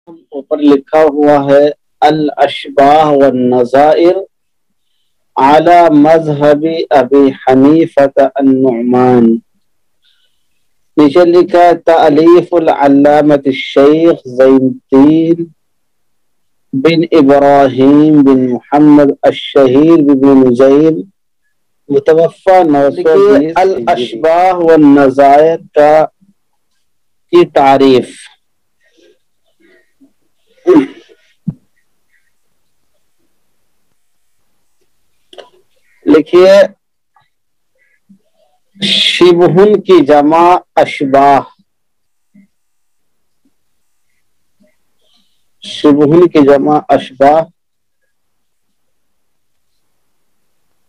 اوپر لکھا ہوا ہے الاشباہ والنظائر على مذہب ابی حنیفۃ النعمان. نیچے لکھا ہے تألیف العلامۃ الشیخ زین الدین بن ابراہیم بن محمد الشہیر بن نجیم متوفى 920. الاشباہ والنظائر کی تعریف. لکھیے شبہن کی جمع اشباہ. شبہن کی جمع اشباہ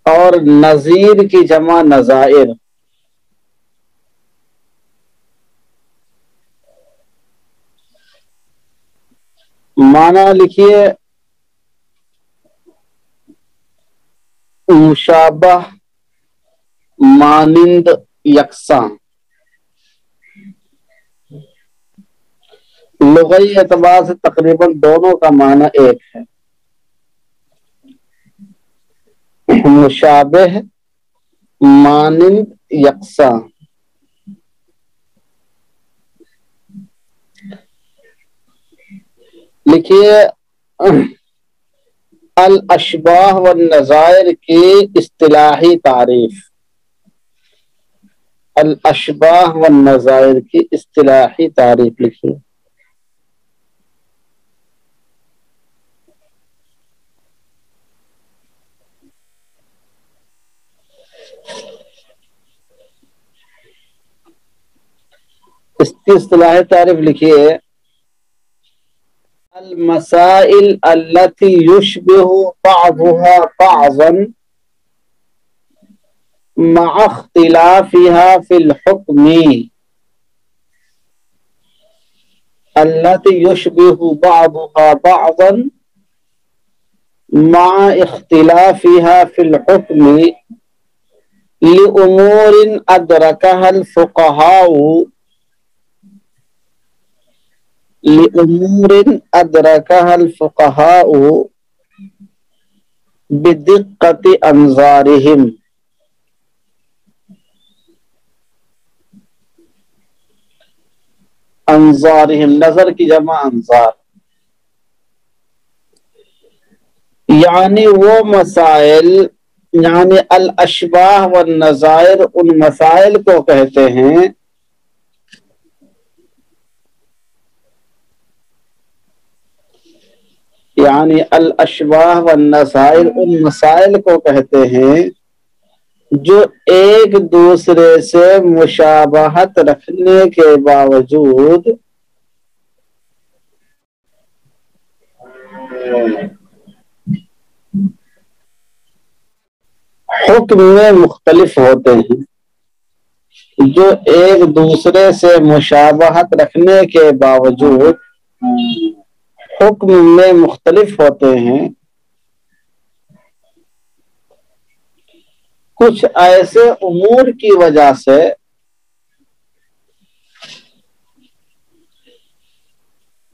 اور نظیر کی جمع نظائر. معنی لکھیے مشابہ، مانند، یکساں. لغوی اعتبار سے تقریباً دونوں کا معنی ایک ہے. مشابہ، مانند، یکساں. لکھیے الاشباہ والنظائر کی اصطلاحی تعریف. الاشباہ والنظائر کی اصطلاحی تعریف لکھیے. اس کی اصطلاحی تعریف لکھیے المسائل التي يشبه بعضها بعضا مع اختلافها في الحكم. التي يشبه بعضها بعضا مع اختلافها في الحكم لأمور أدركها الفقهاء بدقة أنظارهم. انظارهم نظر کی جمع انظار. یعنی وہ مسائل، یعنی الاشباہ والنظائر ان مسائل کو کہتے ہیں یعنی الاشباہ والنظائر ان مسائل کو کہتے ہیں جو ایک دوسرے سے مشابہت رکھنے کے باوجود حکم میں مختلف ہوتے ہیں. جو ایک دوسرے سے مشابہت رکھنے کے باوجود حکم میں مختلف ہوتے ہیں. کچھ ایسے امور کی وجہ سے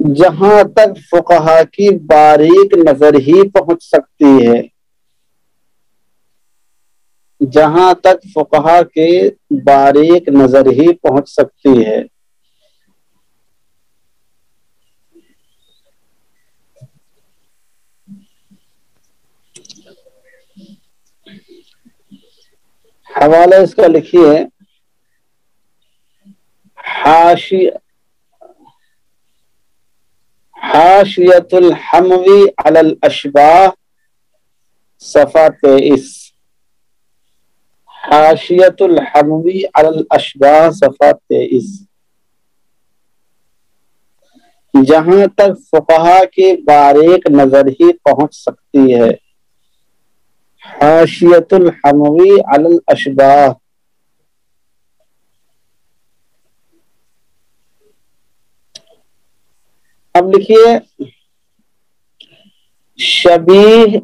جہاں تک فقہا کی باریک نظر ہی پہنچ سکتی ہے، جہاں تک فقہا کی باریک نظر ہی پہنچ سکتی ہے. حوالہ اس کا لکھیے حاشیۃ الحموی علی الاشباہ صفحہ 23. حاشیۃ الحموی علی الاشباہ صفحہ 23. جہاں تک فقہا کی باریک نظر ہی پہنچ سکتی ہے. حاشیۃ الحموی علی الاشباہ. اب لکھیے شبیہ،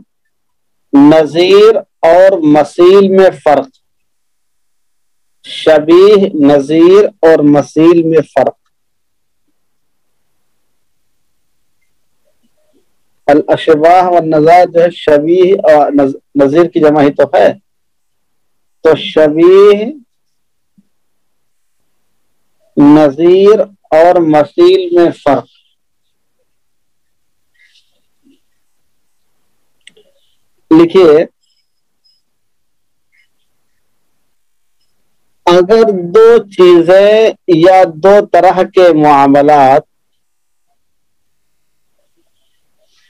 نظیر اور مثیل میں فرق. شبیہ، نظیر اور مثیل میں فرق. الاشباہ والنظائر جو ہے شبیہ اور نظیر کی جمع ہی تو ہے، تو شبیہ، نظیر اور مثیل میں فرق. لکھیے اگر دو چیزیں یا دو طرح کے معاملات،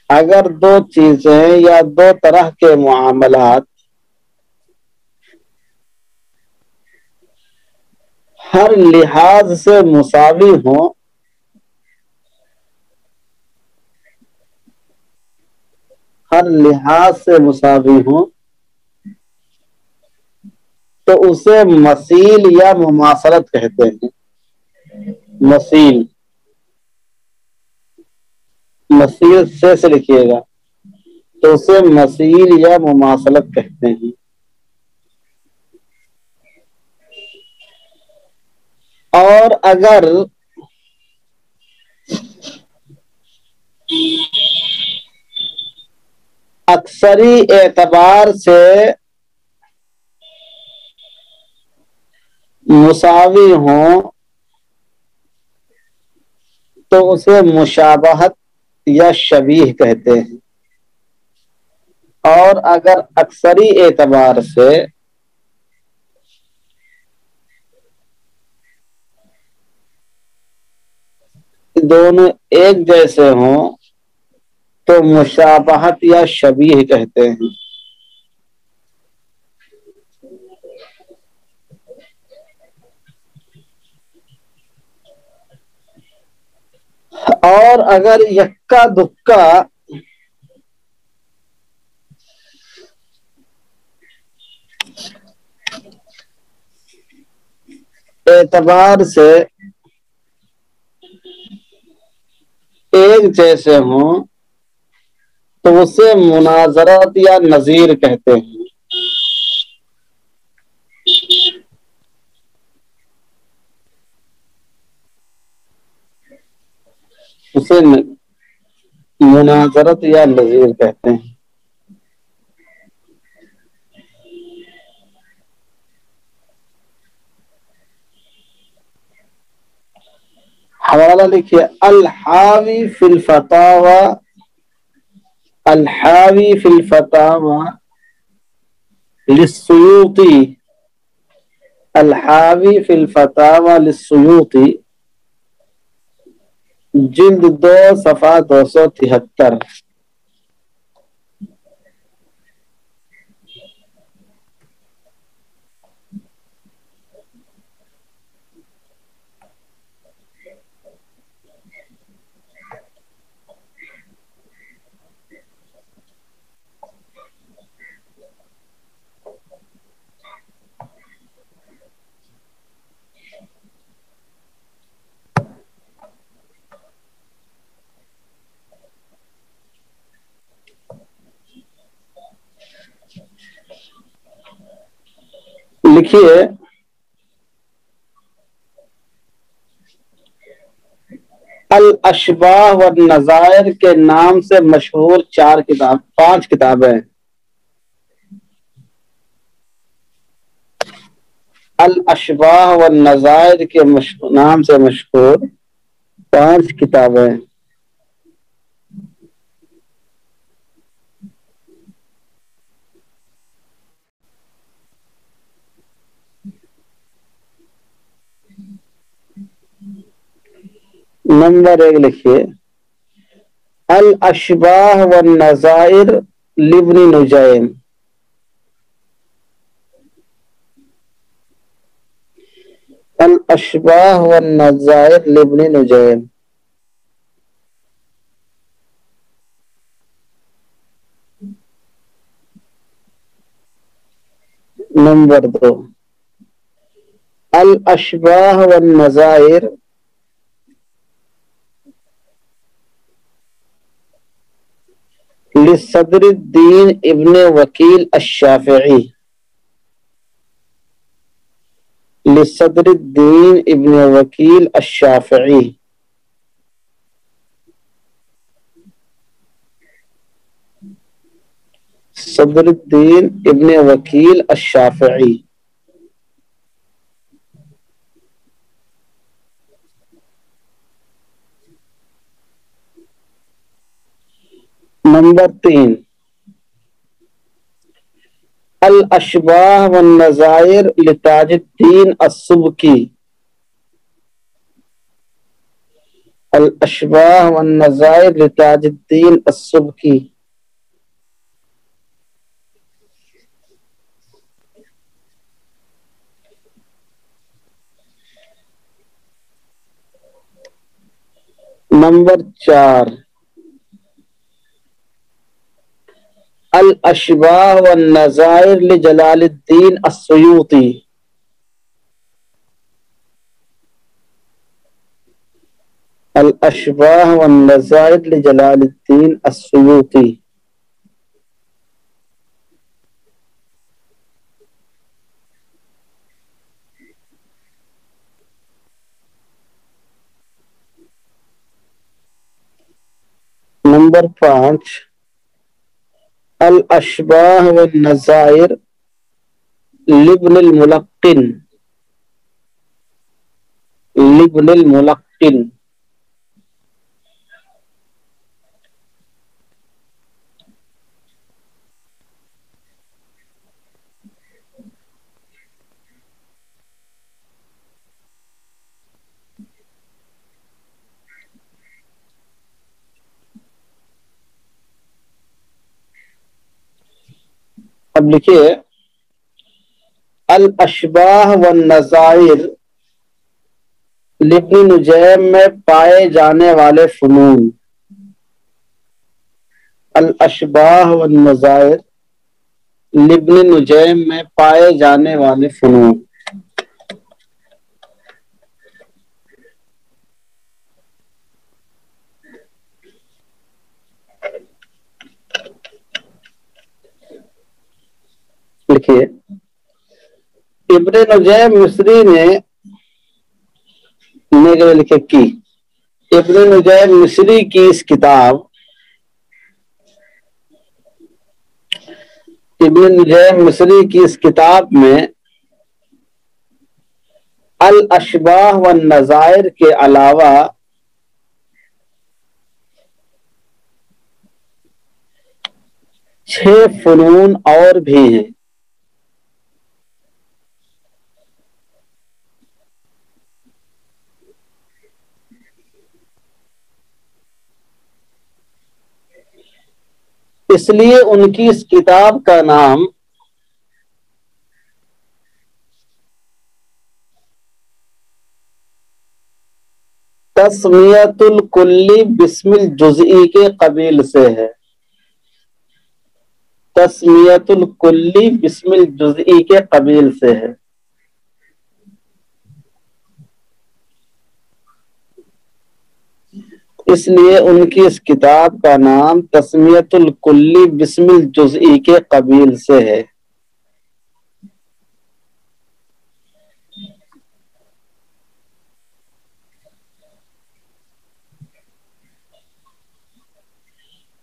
اگر دو چیزیں یا دو طرح کے معاملات ہر لحاظ سے مساوی ہوں، ہر لحاظ سے مساوی ہوں، تو اسے مثیل یا مماثلت کہتے ہیں. مثیل، مثیل سے لکھیے گا تو اسے مثیل یا مماثلت کہتے ہیں. اور اگر اکثری اعتبار سے مساوی ہوں تو اسے مشابہت یا شبیہ کہتے ہیں. اور اگر اکثری اعتبار سے دونوں ایک جیسے ہوں تو مشابہت یا شبیہ کہتے ہیں. اور اگر یکا دکا اعتبار سے ایک جیسے ہوں تو اسے مناظرت یا نظیر کہتے ہیں. اسے مناظرت یا نظیر کہتے ہیں. حوالہ لکھیے الحاوی فی الفتاوی، الحاوی فی الفتاوی للسیوطی، الحاوی فی الفتاوی للسیوطی، جلد 2 صفحہ 273. لکھیے الاشباہ والنظائر کے نام سے مشہور 5 کتابیں. الاشباہ والنظائر کے نام سے مشہور 5 کتابیں. نمبر 1 لکھیے الاشباہ والنظائر لابن نجیم، الاشباہ والنظائر لابن نجیم. نمبر 2 الاشباہ والنظائر لصدر الدین ابن وکیل الشافعی، لصدر الدین ابن وکیل الشافعی. صدر الدین ابن وکیل الشافعی. نمبر 3 الاشباہ والنظائر لتاج الدین السبکی. الاشباہ والنظائر لتاج الدین السبکی. نمبر 4 الاشباہ والنظائر لجلال الدین السیوطی. الاشباہ والنظائر لجلال الدین السیوطی. نمبر 5 الاشباہ والنظائر لابن الملقن. لابن الملقن. اب لکھیے الاشباہ والنظائر لابن نجیم میں پائے جانے والے فنون. الاشباہ والنظائر لابن نجیم میں پائے جانے والے فنون. لکھیے ابن نجیم مصری نے لکھے کی ابن نجیم مصری کی اس کتاب ابن نجیم مصری کی اس کتاب میں الاشباہ والنظائر کے علاوہ چھ فنون اور بھی ہیں. اس لیے ان کی اس کتاب کا نام تسمیۃ الکلی بسم الجزئی کے قبیل سے ہے. تسمیۃ الکلی بسم الجزئی کے قبیل سے ہے. اس لیے ان کی اس کتاب کا نام تسمیۃ الکلی بسم الجزئی کے قبیل سے ہے.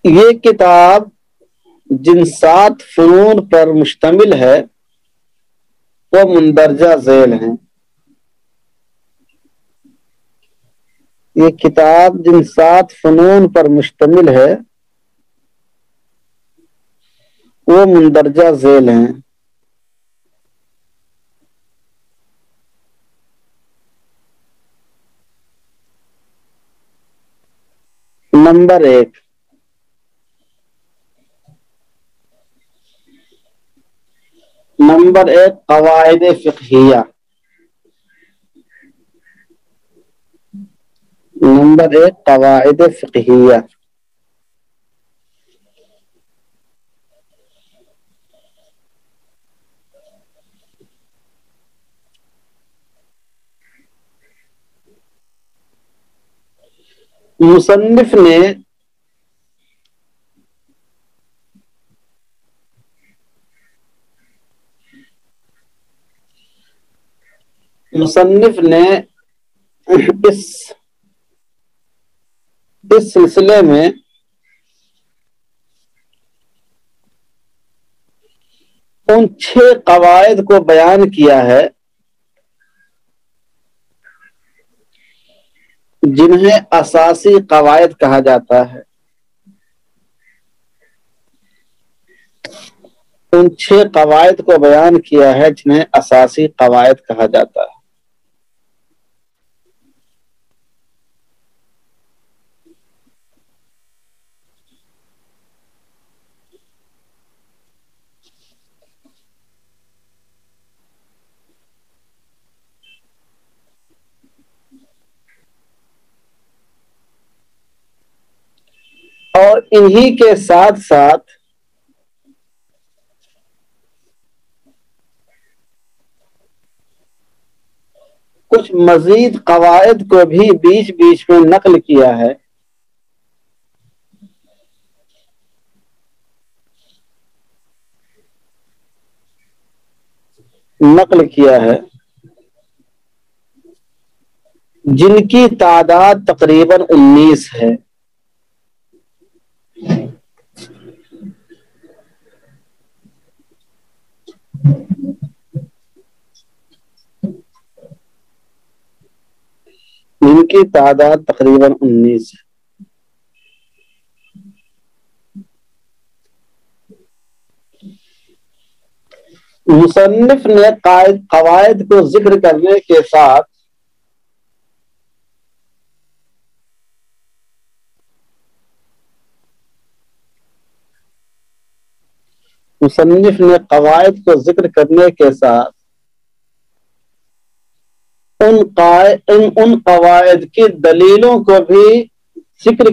یہ کتاب جن 7 فنون پر مشتمل ہے وہ مندرجہ ذیل ہیں. یہ کتاب جن 7 فنون پر مشتمل ہے وہ مندرجہ ذیل ہیں. نمبر 1 قواعد فقہیہ. نمبر 1 قواعد فقہیہ. مصنف نے اس سلسلے میں ان 6 قواعد کو بیان کیا ہے جنہیں اساسی قواعد کہا جاتا ہے. ان 6 قواعد کو بیان کیا ہے جنہیں اساسی قواعد کہا جاتا ہے. اور انہی کے ساتھ ساتھ کچھ مزید قواعد کو بھی بیچ بیچ میں نقل کیا ہے. جن کی تعداد تقریباً 19 ہے. جن کی تعداد تقریباً 19 ہے. مصنف نے قواعد کو ذکر کرنے کے ساتھ ان قواعد کی دلیلوں کو بھی ذکر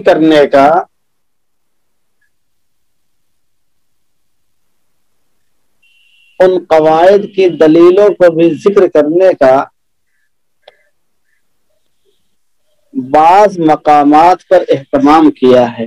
کرنے کا بعض مقامات پر اہتمام کیا ہے.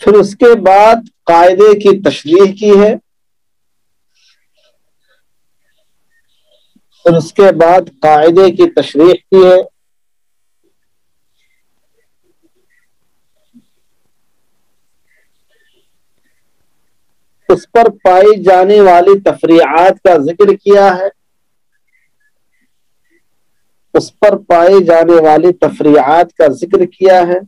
پھر اس کے بعد قاعدے کی تشریح کی ہے. اس پر پائی جانے والی تفریعات کا ذکر کیا ہے.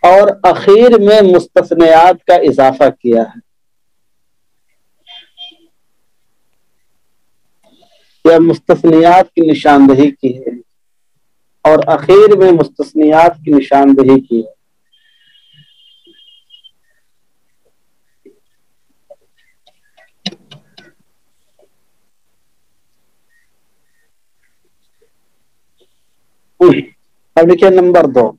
اور اخیر میں مستثنیات کا اضافہ کیا ہے یا مستثنیات کی نشاندہی کی ہے. اب لکھیں نمبر 2.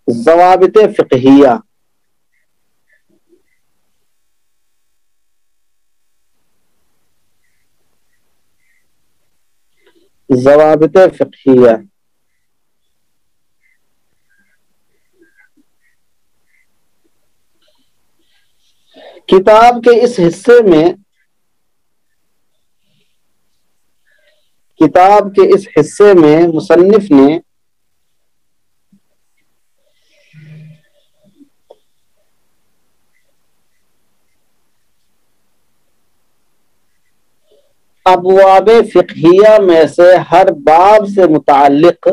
ضوابط فقہیہ. کتاب کے اس حصے میں مصنف نے ابواب فقہیہ میں سے ہر باب سے متعلق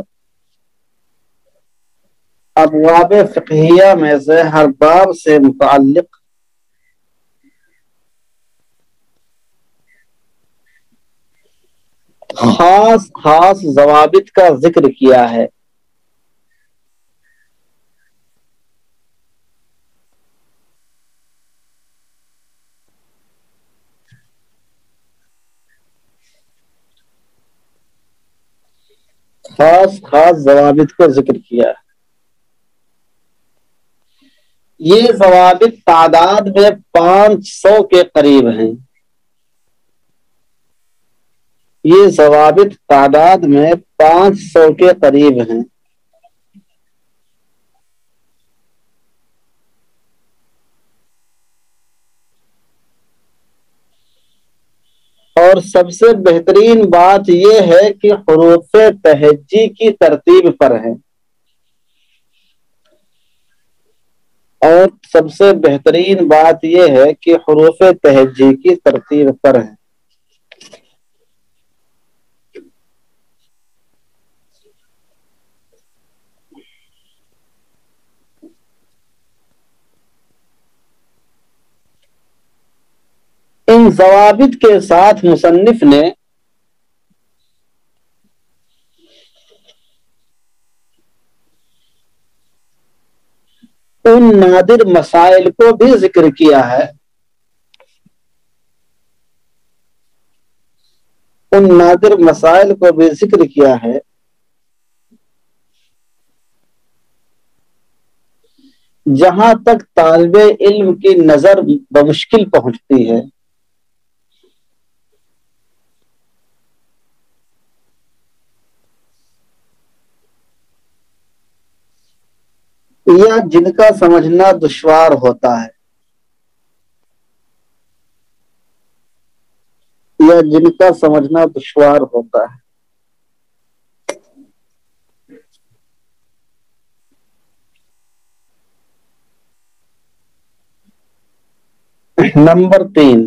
خاص ضوابط کا ذکر کیا ہے. خاص ضوابط کا ذکر کیا ہے. یہ ضوابط تعداد میں 500 کے قریب ہیں. یہ ضوابط تعداد میں 500 کے قریب ہیں۔ اور سب سے بہترین بات یہ ہے کہ حروف تہجی کی ترتیب پر ہے۔ اور سب سے بہترین بات یہ ہے کہ حروف تہجی کی ترتیب پر ہے۔ ان ضوابط کے ساتھ مصنف نے ان نادر مسائل کو بھی ذکر کیا ہے، ان نادر مسائل کو بھی ذکر کیا ہے جہاں تک طالب علم کی نظر بمشکل پہنچتی ہے، یا جن کا سمجھنا دشوار ہوتا ہے، یا جن کا سمجھنا دشوار ہوتا ہے۔ نمبر 3،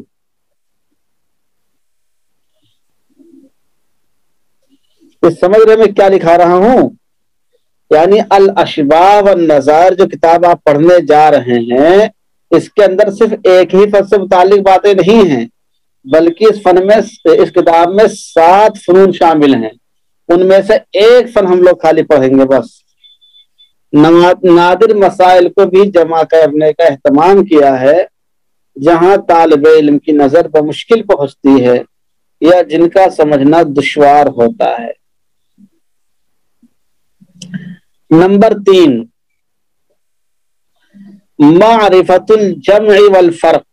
اس سمجھ رہے میں کیا لکھا رہا ہوں؟ یعنی الاشباہ والنظائر جو کتاب آپ پڑھنے جا رہے ہیں، اس کے اندر صرف ایک ہی فن سے متعلق باتیں نہیں ہیں، بلکہ اس فن میں، اس کتاب میں 7 فنون شامل ہیں۔ ان میں سے ایک فن ہم لوگ خالی پڑھیں گے بس۔ نادر مسائل کو بھی جمع کرنے کا اہتمام کیا ہے جہاں طالب علم کی نظر بمشکل پہنچتی ہے یا جن کا سمجھنا دشوار ہوتا ہے۔ نمبر 3، معرفت الجمع والفرق،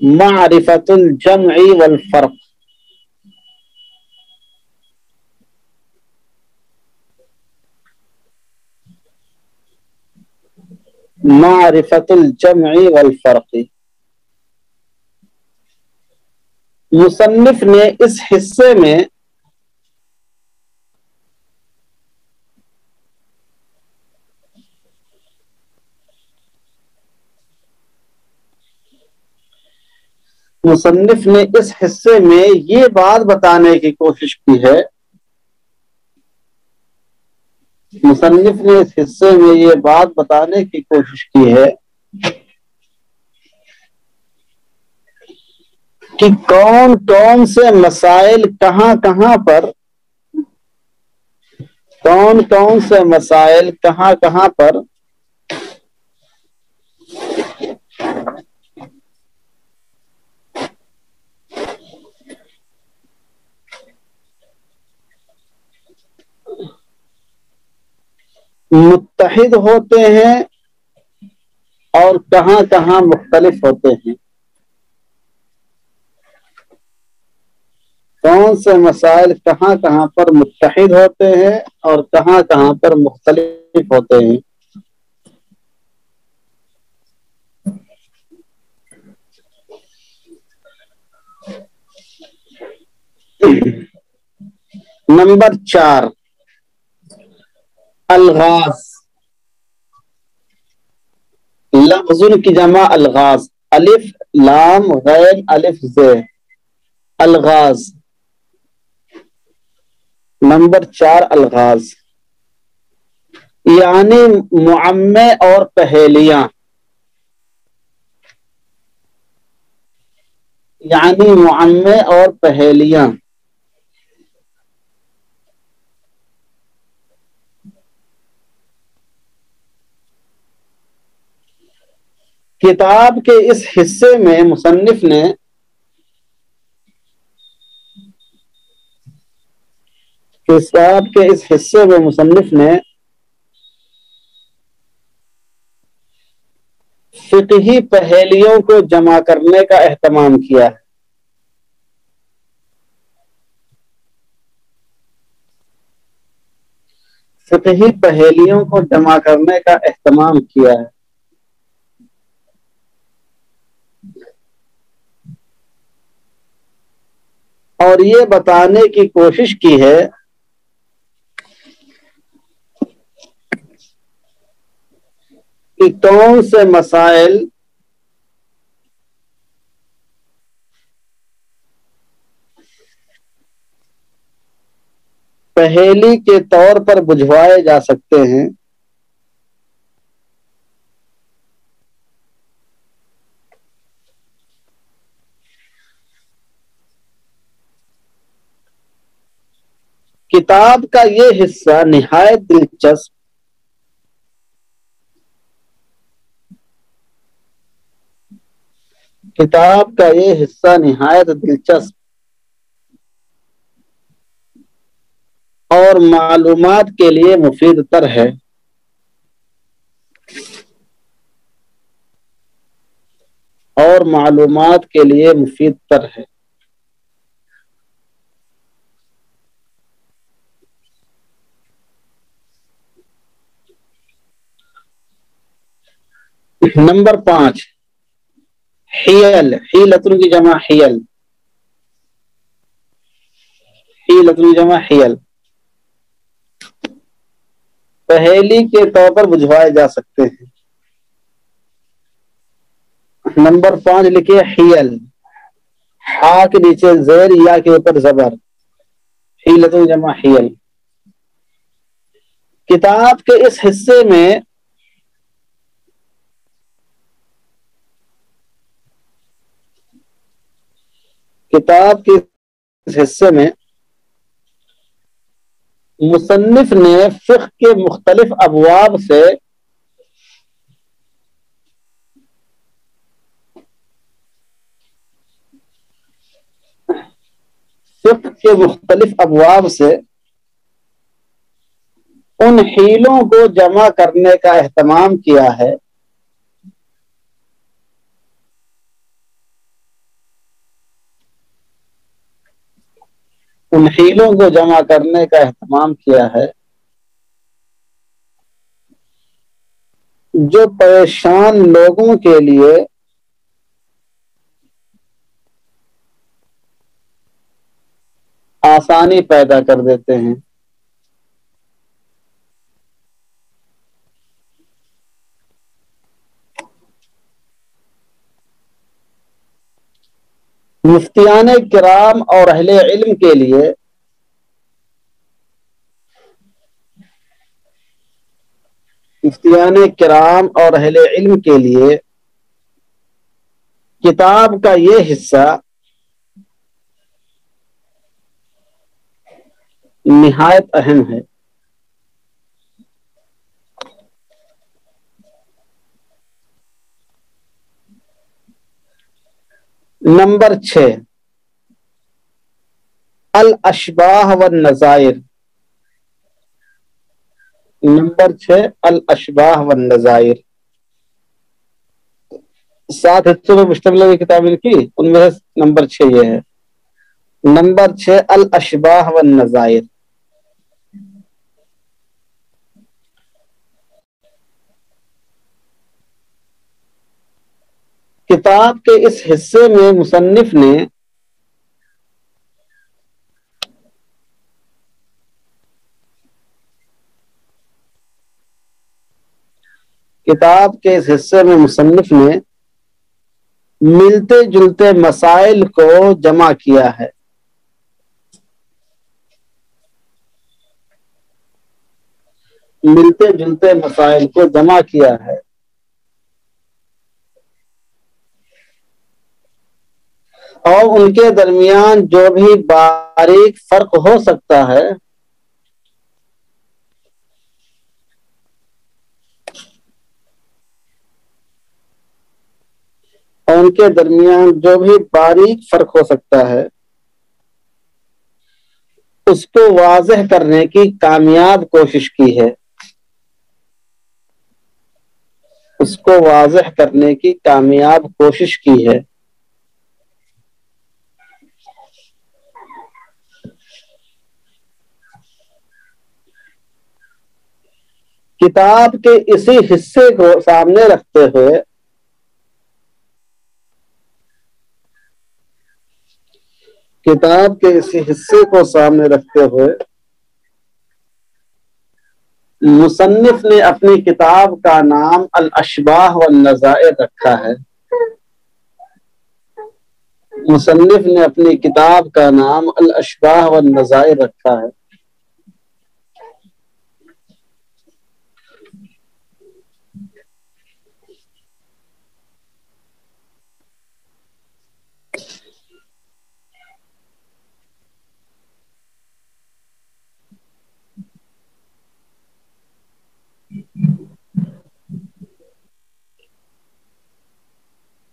معرفت الجمع والفرق۔ معرفت الجمع والفرق، مصنف نے اس حصے میں یہ بات بتانے کی کوشش کی ہے، مصنف نے اس حصے میں یہ بات بتانے کی کوشش کی ہے کہ کون کون سے مسائل کہاں کہاں پر، کون کون سے مسائل کہاں کہاں پر متحد ہوتے ہیں اور کہاں کہاں مختلف ہوتے ہیں۔ کون سے مسائل کہاں کہاں پر متحد ہوتے ہیں اور کہاں کہاں پر مختلف ہوتے ہیں۔ نمبر 4، الغاز، لفظ کی جمع الغاز، الف لام غین الف ز، الغاز۔ نمبر 4، الغاز یعنی معمے اور پہیلیاں، یعنی معمے اور پہیلیاں۔ کتاب کے اس حصے میں مصنف نے فقہی پہیلیوں کو جمع کرنے کا اہتمام کیا ہے۔ فقہی پہیلیوں کو جمع کرنے کا اہتمام کیا ہے، اور یہ بتانے کی کوشش کی ہے کہ کون سے مسائل پہیلی کے طور پر بجھوائے جا سکتے ہیں، کتاب کا یہ حصہ نہایت دلچسپ اور معلومات کے لیے مفید تر ہے۔ نمبر 5، حیل، حیلتن کی جمع حیل، حیلتن کی جمع حیل، پہیلی کے طور پر بجھوائے جا سکتے ہیں۔ نمبر 5 لکھیے حیل، ہا کے نیچے زیر، یا کے اوپر زبر، حیلتن کی جمع حیل۔ کتاب کے اس حصے میں مصنف نے فقہ کے مختلف ابواب سے ان حیلوں کو جمع کرنے کا اہتمام کیا ہے جو پریشان لوگوں کے لیے آسانی پیدا کر دیتے ہیں۔ مفتیان کرام اور اہل علم کے لیے کتاب کا یہ حصہ نہایت اہم ہے۔ نمبر 6، الاشباہ والنظائر۔ نمبر 6، الاشباہ والنظائر۔ 7 حصوں میں مشتمل ہے کتاب ان کی، ان میں سے نمبر 6 یہ ہے۔ نمبر 6، الاشباہ والنظائر۔ کتاب کے اس حصے میں مصنف نے ملتے جلتے مسائل کو جمع کیا ہے۔ اور ان کے درمیان جو بھی باریک فرق ہو سکتا ہے اس کو واضح کرنے کی کامیاب کوشش کی ہے۔ کتاب کے اسی حصے کو سامنے رکھتے ہوئے مصنف نے اپنی کتاب کا نام الاشباح والنظائر رکھا ہے۔ مصنف نے اپنی کتاب کا نام الاشباح والنظائر رکھا ہے۔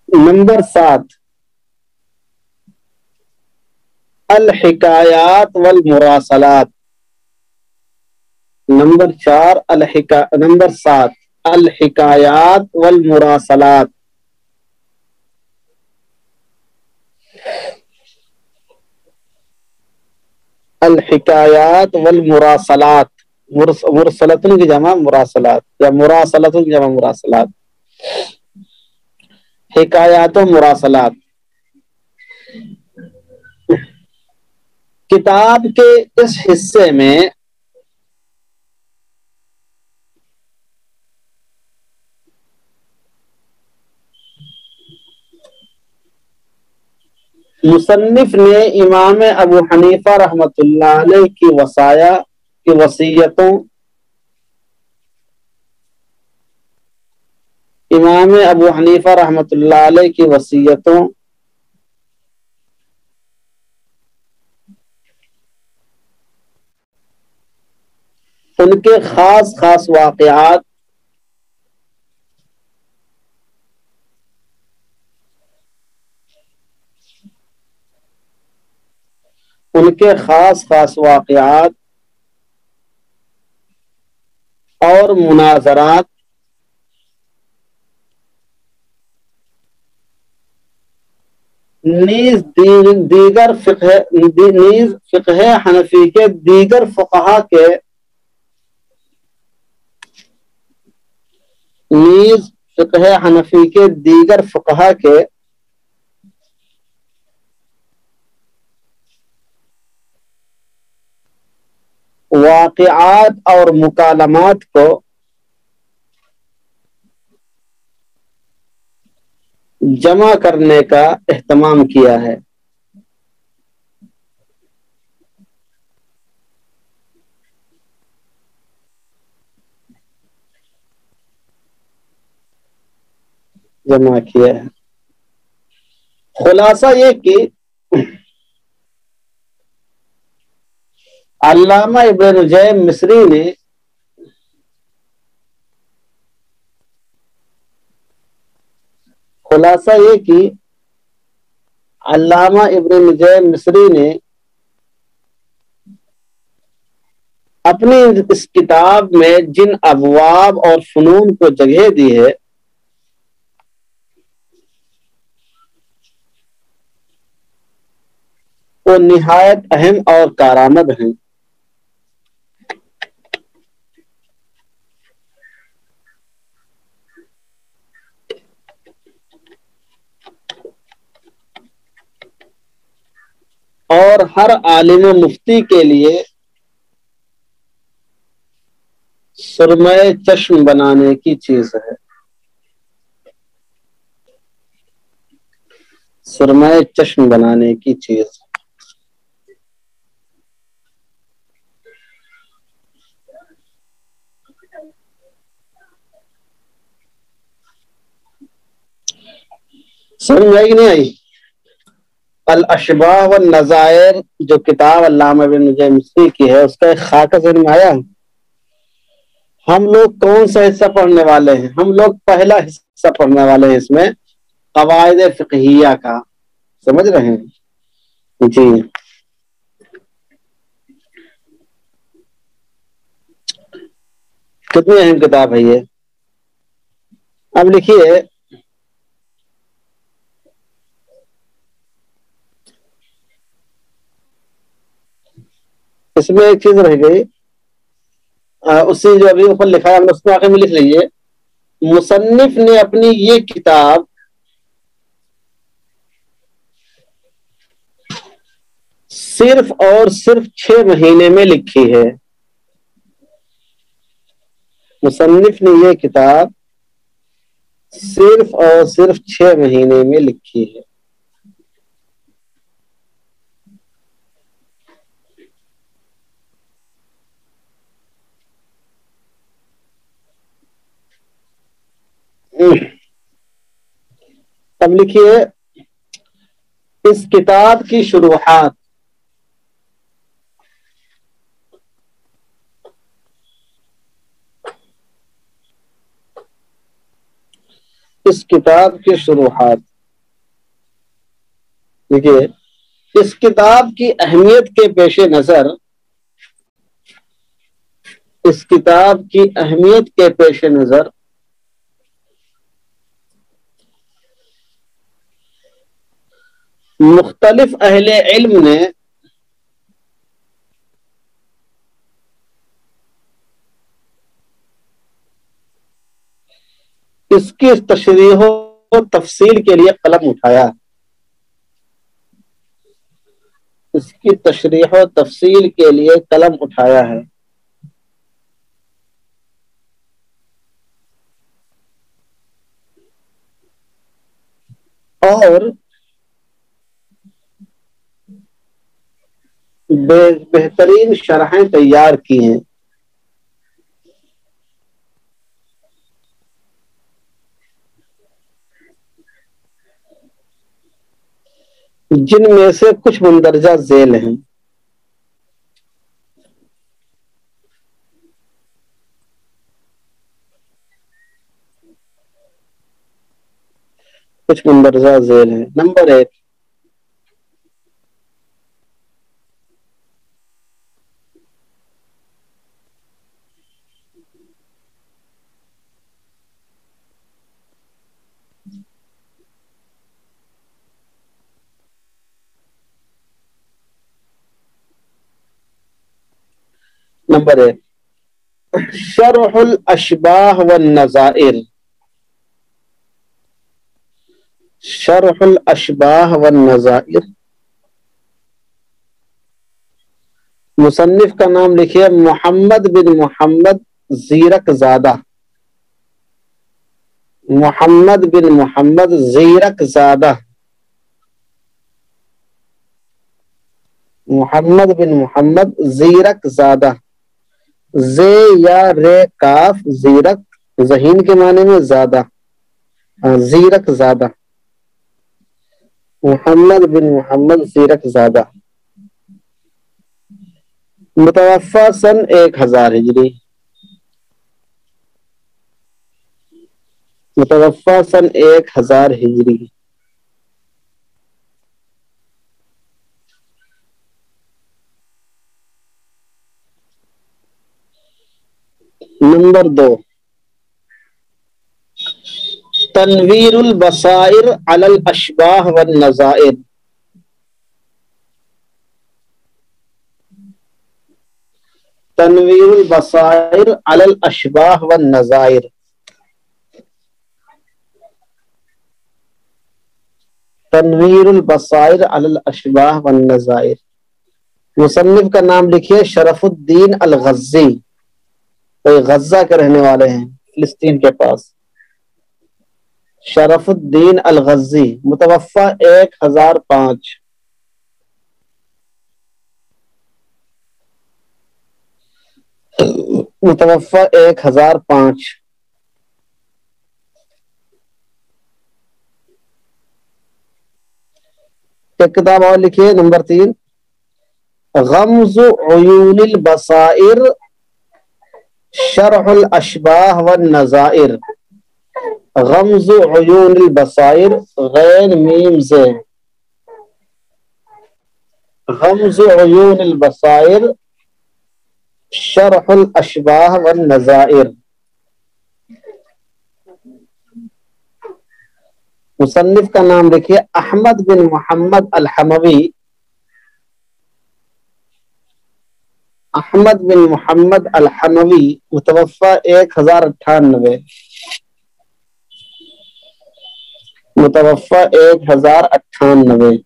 نمبر 7، الحکایات والمراسلات۔ نمبر 7، الحکایات والمراسلات۔ الحکایات والمراسلات، مرسلتن کی جمع مراسلات یا مراسلتن کی جمع مراسلات، حکایات و مراسلات۔ کتاب کے اس حصے میں مصنف نے امام ابو حنیفہ رحمۃ اللہ علیہ کی وصیتوں، امام ابو حنیفہ رحمۃ اللہ علیہ کی وصیتوں، ان کے خاص خاص واقعات، اور مناظرات، نیز فقہ حنفی کے دیگر فقہا کے واقعات اور مکالمات کو جمع کرنے کا اہتمام کیا ہے۔ خلاصہ یہ کہ علامہ ابن نجیم مصری نے اپنی اس کتاب میں جن ابواب اور فنون کو جگہ دی ہے وہ نہایت اہم اور کارآمد ہیں۔ اور ہر عالم و مفتی کے لیے سرمہ چشم بنانے کی چیز ہے۔ سرمہ چشم بنانے کی چیز۔ سمجھ میں آئی کہ نہیں آئی؟ الاشباح والنظائر جو کتاب علامہ ابن نجیم مصری کی ہے، اس کا ایک خاکہ ذہن میں آیا؟ ہم لوگ کون سا حصہ پڑھنے والے ہیں؟ ہم لوگ پہلا حصہ پڑھنے والے ہیں اس میں، قواعد فقہیہ کا۔ سمجھ رہے ہیں جی؟ کتنی اہم کتاب ہے یہ؟ اب لکھیے، اس میں ایک چیز رہ گئی، اسی جو ابھی اوپر لکھا ہے ہم اس کو آخر میں لکھ لیجیے. مصنف نے اپنی یہ کتاب صرف اور صرف 6 مہینے میں لکھی ہے. مصنف نے یہ کتاب صرف اور صرف 6 مہینے میں لکھی ہے. اب لکھیے اس کتاب کی شروحات. اس کتاب کی شروحات دیکھیے. اس کتاب کی اہمیت کے پیش نظر اس کتاب کی اہمیت کے پیش نظر مختلف اہل علم نے اس کی تشریح و تفصیل کے لیے قلم اٹھایا. اس کی تشریح و تفصیل کے لیے قلم اٹھایا ہے. اور بہترین شرحیں تیار کی ہیں. جن میں سے کچھ مندرجہ ذیل ہیں. کچھ مندرجہ ذیل ہیں. نمبر 1، شرح الاشباہ والنظائر. شرح الاشباہ والنظائر. مصنف کا نام لکھیے محمد بن محمد زیرک زادہ. محمد بن محمد زیرک زادہ. محمد بن محمد زیرک زادہ. زے یا رے کاف زیرک، ذہین کے معنی میں زادہ، زیرک زادہ. محمد بن محمد زیرک زادہ. متوفی سن 1000 ہجری. متوفی سن 1000 ہجری. نمبر 2، تنویر البصائر علی الاشباہ والنظائر. تنویر البصائر علی الاشباہ والنظائر. تنویر البصائر علی الاشباہ والنظائر. مصنف کا نام لکھیے شرف الدین الغزی. غزہ کے رہنے والے ہیں، فلسطین کے پاس. شرف الدین الغزی. متوفی 1005. متوفی 1005. ایک کتاب اور لکھیے نمبر 3، غمز عیون البصائر شرح الاشباہ والنظائر. غمز عیون البصائر، غین میم زین. غمز عیون البصائر شرح الاشباہ والنظائر. مصنف کا نام لکھیے احمد بن محمد الحموی. احمد بن محمد الحنوی متوفہ 1098، متوفہ 1098۔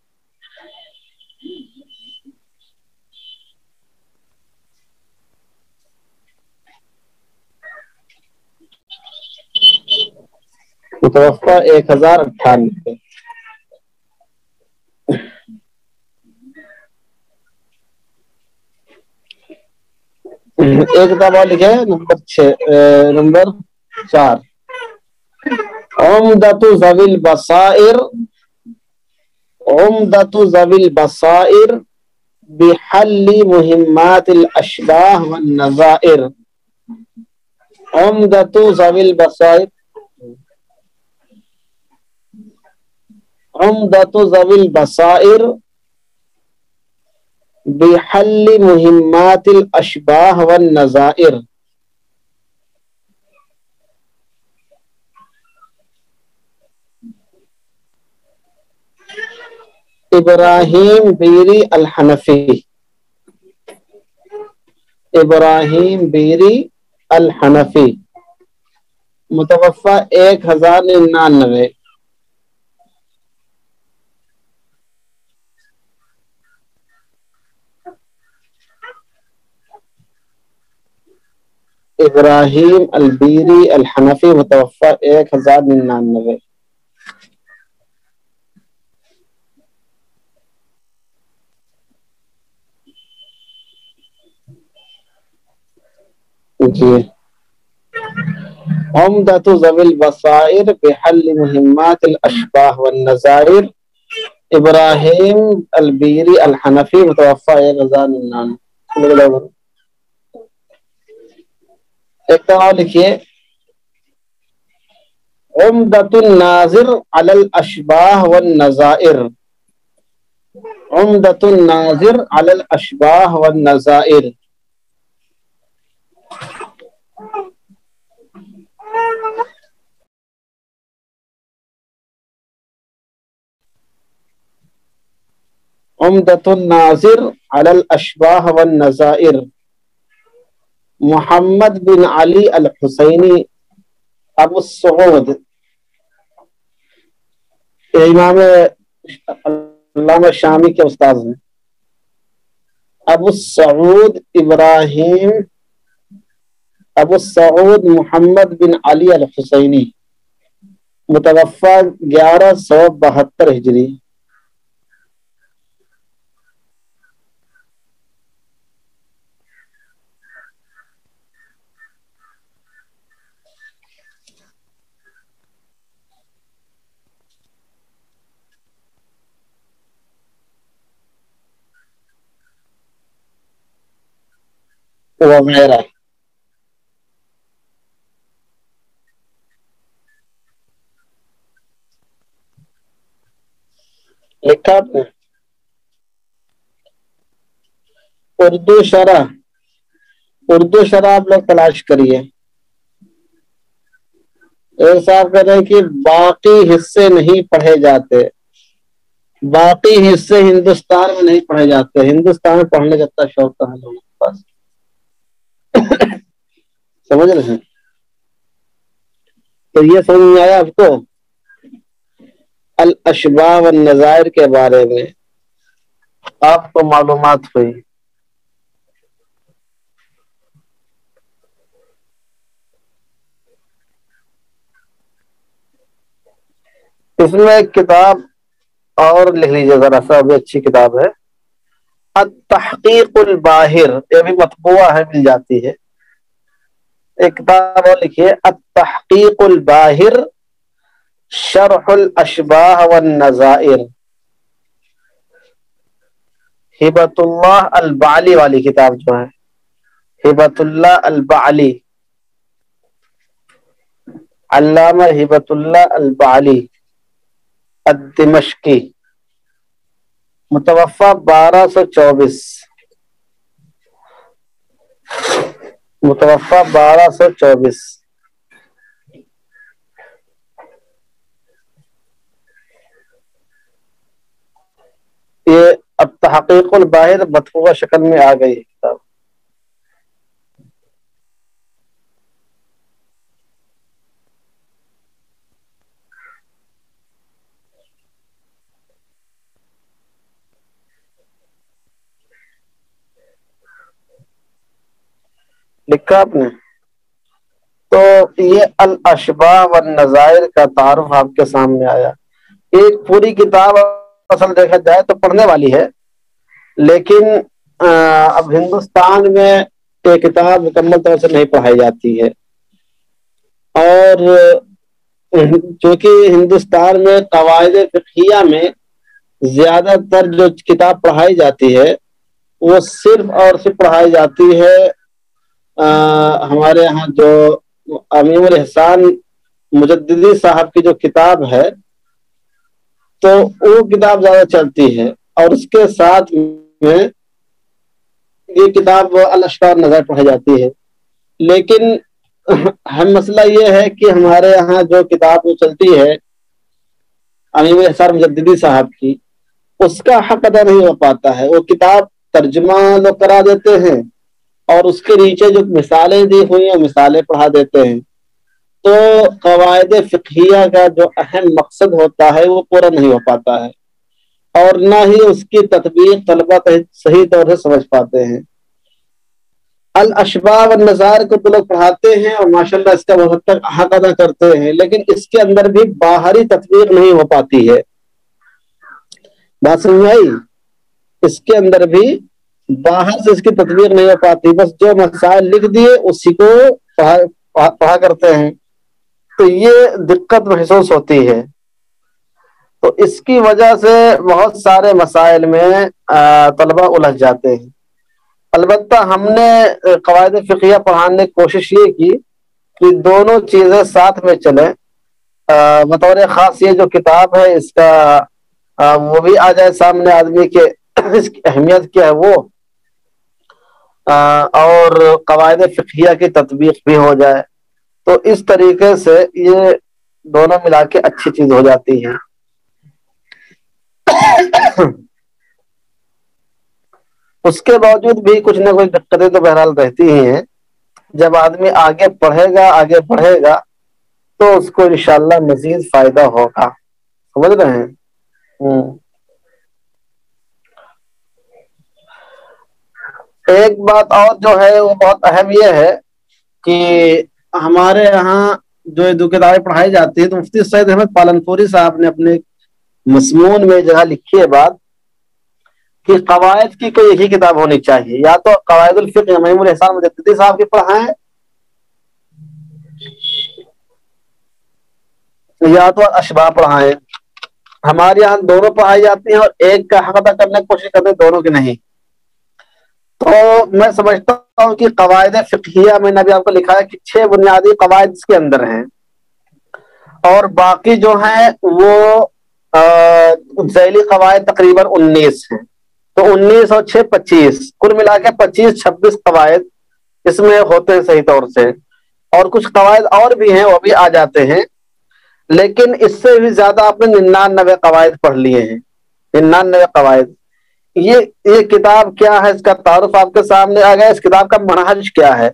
متوفہ 1098۔ ایک کتاب اور لکھے نمبر 4، عمدۃ ذوی البصائر، عمدۃ ذوی البصائر بحل مہمات الاشباہ والنظائر، عمدۃ ذوی البصائر، عمدۃ ذوی البصائر بحل مہمات الاشباہ والنظائر، ابراہیم بیری الحنفی، ابراہیم بیری الحنفی، متوفہ 1099۔ ابراہیم البیری الحنفی، متوفہ 1099۔ جی، عمدۃ ذوی البصائر بحل مہمات الاشباہ والنظائر، ابراہیم البیری الحنفی، متوفہ 1099۔ ایک تو اور لکھیے، عمدۃ الناظر علی الاشباہ والنظائر، عمدۃ الناظر علی الاشباہ والنظائر، عمدۃ الناظر علی الاشباہ والنظائر، محمد بن علی الحسینی ابو السعود، امام علامہ شامی کے استاذ ہیں، ابو السعود ابراہیم، ابو السعود محمد بن علی الحسینی، متوفہ 1172 ہجری۔ وغیرہ۔ لکھا آپ نے؟ اردو شرح، اردو شرح آپ لوگ تلاش کریے۔ ایک صاحب کہہ رہے ہیں کہ باقی حصے نہیں پڑھے جاتے، باقی حصے ہندوستان میں نہیں پڑھے جاتے، ہندوستان میں پڑھنے کا اتنا شوق ہے لوگوں کے پاس، سمجھ رہے ہیں؟ تو یہ سمجھ میں آیا آپ کو الاشباہ والنظائر کے بارے میں آپ کو معلومات ہوئی۔ اس میں ایک کتاب اور لکھ لیجیے ذرا سا، بھی اچھی کتاب ہے، التحقیق الباہر، یہ بھی مطبوعہ ہے، مل جاتی ہے۔ ایک کتاب اور لکھیے، التحقیق الباہر شرح الاشباہ والنظائر، ہبۃ اللہ البعلی والی کتاب جو ہے، ہبۃ اللہ البعلی، علامہ ہبۃ اللہ البعلی الدمشقی، متوفہ 1224، متوفہ 1224۔ یہ اب تحقیق الباہر مطبوعہ شکل میں آ گئی ہے کتاب۔ لکھا آپ نے؟ تو یہ الاشباہ والنظائر کا تعارف آپ کے سامنے آیا. ایک پوری کتاب اصل دیکھا جائے تو پڑھنے والی ہے، لیکن اب ہندوستان میں یہ کتاب مکمل طور سے نہیں پڑھائی جاتی ہے. اور چونکہ ہندوستان میں قواعد فقہیہ میں زیادہ تر جو کتاب پڑھائی جاتی ہے وہ صرف اور صرف پڑھائی جاتی ہے ہمارے ہاں جو امیم الاحسان مجددی صاحب کی جو کتاب ہے تو وہ کتاب زیادہ چلتی ہے، اور اس کے ساتھ میں یہ کتاب الاشباہ والنظائر پڑھائی جاتی ہے. لیکن ہم مسئلہ یہ ہے کہ ہمارے یہاں جو کتاب وہ چلتی ہے امیم الاحسان مجددی صاحب کی، اس کا حق ادا نہیں ہو پاتا ہے. وہ کتاب ترجمہ لوگ کرا دیتے ہیں اور اس کے نیچے جو مثالیں دی ہوئی ہیں مثالیں پڑھا دیتے ہیں، تو قواعد فقہیہ کا جو اہم مقصد ہوتا ہے وہ پورا نہیں ہو پاتا ہے، اور نہ ہی اس کی تطبیق طلبہ صحیح طور سے سمجھ پاتے ہیں. الاشباہ والنظائر کو تو لوگ پڑھاتے ہیں اور ماشاءاللہ اس کا بہت تک حق ادا کرتے ہیں، لیکن اس کے اندر بھی باہری تطبیق نہیں ہو پاتی ہے. بات سمجھ آئی؟ اس کے اندر بھی باہر سے اس کی تطبیق نہیں ہو پاتی، بس جو مسائل لکھ دیے اسی کو پڑھا کرتے ہیں، تو یہ دقت محسوس ہوتی ہے. تو اس کی وجہ سے بہت سارے مسائل میں طلبہ الجھ جاتے ہیں. البتہ ہم نے قواعد فقہیہ پڑھانے کی کوشش یہ کی کہ دونوں چیزیں ساتھ میں چلیں. بطور خاص یہ جو کتاب ہے اس کا وہ بھی آ جائے سامنے آدمی کے اس کی اہمیت کیا ہے وہ، اور قواعد فقہیہ کی تطبیق بھی ہو جائے. تو اس طریقے سے یہ دونوں ملا کے اچھی چیز ہو جاتی ہے. اس کے باوجود بھی کچھ نہ کچھ دقتیں تو بہرحال رہتی ہی ہیں. جب آدمی آگے پڑھے گا تو اس کو انشاءاللہ مزید فائدہ ہوگا. سمجھ رہے ہیں؟ ایک بات اور جو ہے وہ بہت اہم یہ ہے کہ ہمارے یہاں جو دو کتابیں پڑھائی جاتی ہیں تو مفتی سید احمد پالنپوری صاحب نے اپنے مضمون میں جگہ لکھی ہے بات کہ قواعد کی کوئی ایک ہی کتاب ہونی چاہیے، یا تو قواعد الفقہ امام الاحسان مجددی صاحب کی پڑھائیں یا تو اشباہ پڑھائیں. ہمارے یہاں دونوں پڑھائی جاتی ہیں اور ایک کا حق ادا کرنے کی کوشش کرتے ہیں، دونوں کی نہیں. تو میں سمجھتا ہوں کہ قواعد فقہیہ میں نے بھی آپ کو لکھا ہے کہ 6 بنیادی قواعد اس کے اندر ہیں، اور باقی جو ہیں وہ ذیلی قواعد تقریباً 19 ہیں. تو 19 اور 6 25، کل ملا کے 25-26 قواعد اس میں ہوتے ہیں صحیح طور سے. اور کچھ قواعد اور بھی ہیں وہ بھی آ جاتے ہیں، لیکن اس سے بھی زیادہ آپ نے 99 قواعد پڑھ لیے ہیں. 99 قواعد. یہ کتاب کیا ہے، اس کا تعارف آپ کے سامنے آ گیا. اس کتاب کا منہج کیا ہے،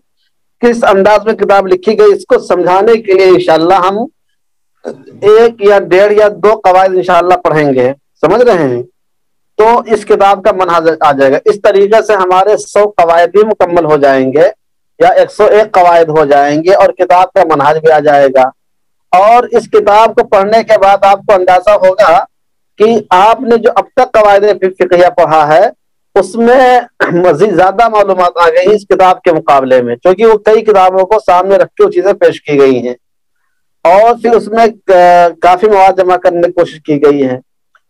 کس انداز میں کتاب لکھی گئی، اس کو سمجھانے کے لیے انشاءاللہ ہم 1 یا 1.5 یا 2 قواعد انشاءاللہ پڑھیں گے. سمجھ رہے ہیں؟ تو اس کتاب کا منہج آ جائے گا. اس طریقے سے ہمارے 100 قواعد بھی مکمل ہو جائیں گے یا 101 قواعد ہو جائیں گے، اور کتاب کا منہج بھی آ جائے گا. اور اس کتاب کو پڑھنے کے بعد آپ کو اندازہ ہوگا کہ آپ نے جو اب تک قواعد فقہیہ پڑھا ہے اس میں مزید زیادہ معلومات آ گئی اس کتاب کے مقابلے میں، کیونکہ وہ کئی کتابوں کو سامنے رکھ کے وہ چیزیں پیش کی گئی ہیں، اور پھر اس میں کافی مواد جمع کرنے کی کوشش کی گئی ہے.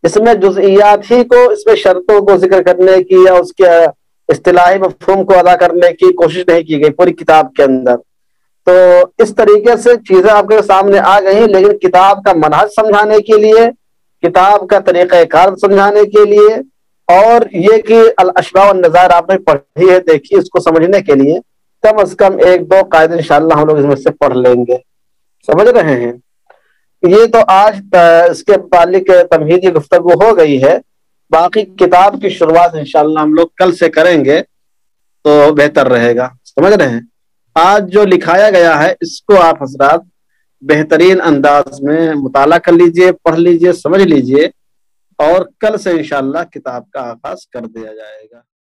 اس میں جزئیات ہی کو، اس میں شرطوں کو ذکر کرنے کی یا اس کے اصطلاحی مفہوم کو ادا کرنے کی کوشش نہیں کی گئی پوری کتاب کے اندر. تو اس طریقے سے چیزیں آپ کے سامنے آ گئی، لیکن کتاب کا منہج سمجھانے کے لیے، کتاب کا طریقہ کار سمجھانے کے لیے، اور یہ کہ الاشباہ والنظائر آپ نے پڑھی ہے دیکھی، اس کو سمجھنے کے لیے کم از کم 1-2 قاعدے انشاءاللہ ہم لوگ اس میں سے پڑھ لیں گے. سمجھ رہے ہیں؟ یہ تو آج اس کے متعلق تمہیدی گفتگو ہو گئی ہے. باقی کتاب کی شروعات انشاءاللہ ہم لوگ کل سے کریں گے تو بہتر رہے گا. سمجھ رہے ہیں؟ آج جو لکھایا گیا ہے اس کو آپ حضرات بہترین انداز میں مطالعہ کر لیجئے، پڑھ لیجئے، سمجھ لیجئے، اور کل سے انشاءاللہ کتاب کا آغاز کر دیا جائے گا.